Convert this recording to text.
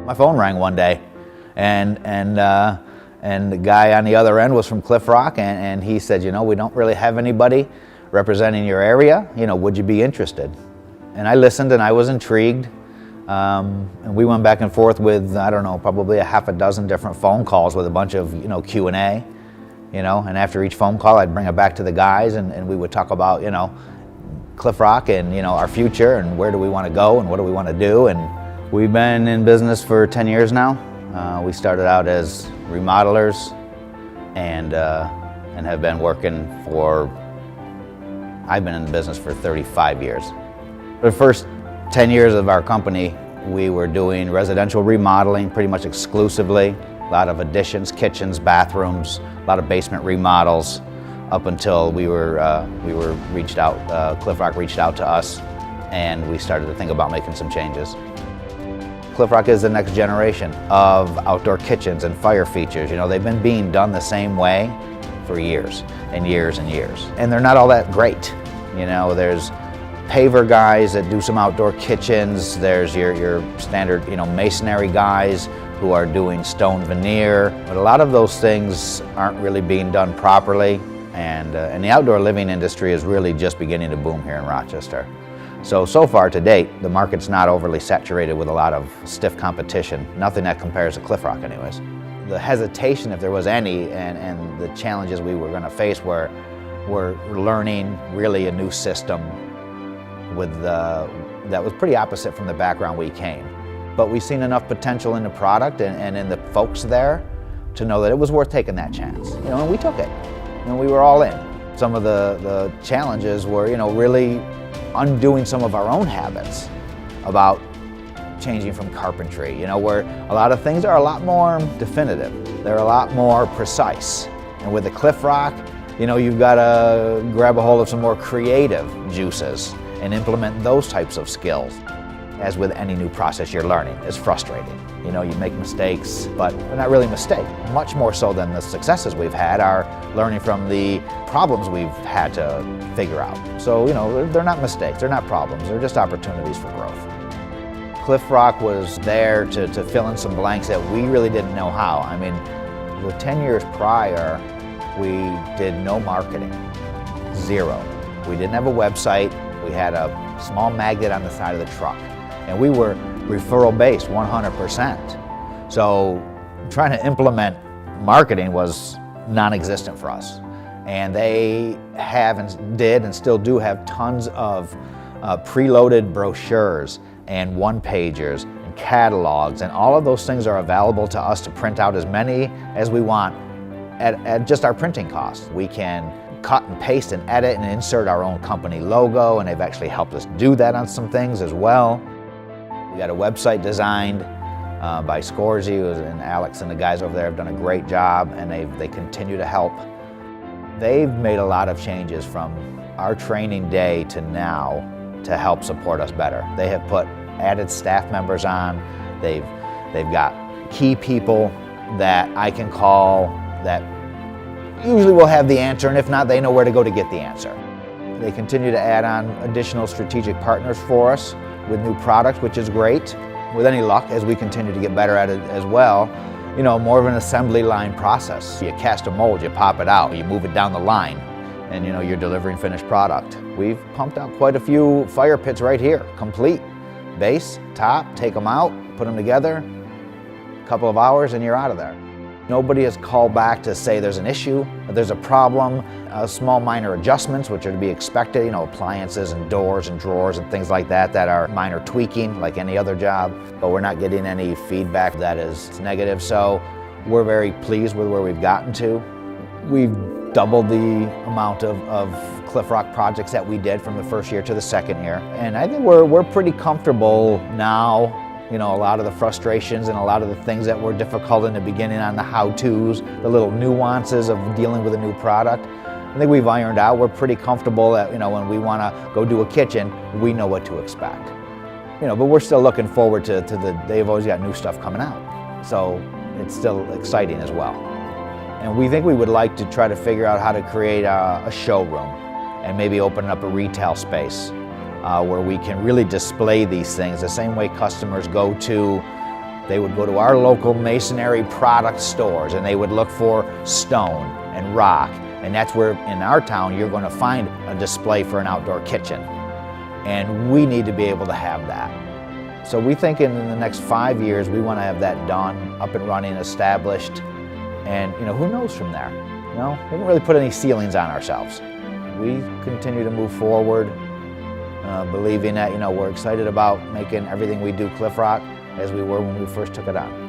My phone rang one day, and the guy on the other end was from Clifrock, and he said, you know, we don't really have anybody representing your area. You know, would you be interested? And I listened, and I was intrigued. And we went back and forth with, I don't know, probably a half a dozen different phone calls with a bunch of, you know, Q&A, you know, and after each phone call, I'd bring it back to the guys, and we would talk about, you know, Clifrock and, you know, our future and where do we want to go and what do we want to do. And we've been in business for 10 years now. We started out as remodelers and have been working I've been in the business for 35 years. The first 10 years of our company, we were doing residential remodeling pretty much exclusively. A lot of additions, kitchens, bathrooms, a lot of basement remodels, up until we were reached out, Clifrock reached out to us, and we started to think about making some changes. Clifrock is the next generation of outdoor kitchens and fire features. You know, they've been being done the same way for years and years and years. And they're not all that great. You know, there's paver guys that do some outdoor kitchens. There's your standard, you know, masonry guys who are doing stone veneer. But a lot of those things aren't really being done properly. And the outdoor living industry is really just beginning to boom here in Rochester. So far to date, the market's not overly saturated with a lot of stiff competition. Nothing that compares to Clifrock anyways. The hesitation, if there was any, and the challenges we were going to face were learning really a new system that was pretty opposite from the background we came. But we've seen enough potential in the product and in the folks there to know that it was worth taking that chance. You know, and we took it. And we were all in. Some of the challenges were, you know, really undoing some of our own habits about changing from carpentry, you know, where a lot of things are a lot more definitive. They're a lot more precise. And with the Clifrock, you know, you've got to grab a hold of some more creative juices and implement those types of skills. As with any new process you're learning, it's frustrating. You know, you make mistakes, but they're not really mistakes. Much more so than the successes we've had are learning from the problems we've had to figure out. So, you know, they're not mistakes, they're not problems, they're just opportunities for growth. Clifrock was there to fill in some blanks that we really didn't know how. I mean, the 10 years prior, we did no marketing, zero. We didn't have a website. We had a small magnet on the side of the truck. And we were referral based 100%. So trying to implement marketing was non-existent for us. And they have and did and still do have tons of preloaded brochures and one-pagers and catalogs, and all of those things are available to us to print out as many as we want at just our printing costs. We can cut and paste and edit and insert our own company logo, and they've actually helped us do that on some things as well. We got a website designed by Scorsy, and Alex and the guys over there have done a great job, and they continue to help. They've made a lot of changes from our training day to now to help support us better. They have put added staff members on. They've got key people that I can call that usually will have the answer, and if not, they know where to go to get the answer. They continue to add on additional strategic partners for us with new products, which is great. With any luck, as we continue to get better at it as well, you know, more of an assembly line process. You cast a mold, you pop it out, you move it down the line, and you know, you're delivering finished product. We've pumped out quite a few fire pits right here, complete. Base, top, take them out, put them together, a couple of hours and you're out of there. Nobody has called back to say there's an issue, there's a problem, small minor adjustments which are to be expected, you know, appliances and doors and drawers and things like that are minor tweaking like any other job, but we're not getting any feedback that is negative, so we're very pleased with where we've gotten to. We've doubled the amount of Clifrock projects that we did from the first year to the second year, and I think we're pretty comfortable now. You know, a lot of the frustrations and a lot of the things that were difficult in the beginning on the how-tos, the little nuances of dealing with a new product, I think we've ironed out. We're pretty comfortable that, you know, when we want to go do a kitchen, we know what to expect. You know, but we're still looking forward to they've always got new stuff coming out. So it's still exciting as well. And we think we would like to try to figure out how to create a showroom and maybe open up a retail space where we can really display these things the same way customers go to They would go to our local masonry product stores and they would look for stone and rock. And that's where in our town you're going to find a display for an outdoor kitchen. And we need to be able to have that. So we think in the next 5 years we want to have that done, up and running, established. And who knows from there? We haven't really put any ceilings on ourselves. We continue to move forward, believing that we're excited about making everything we do Clifrock as we were when we first took it on.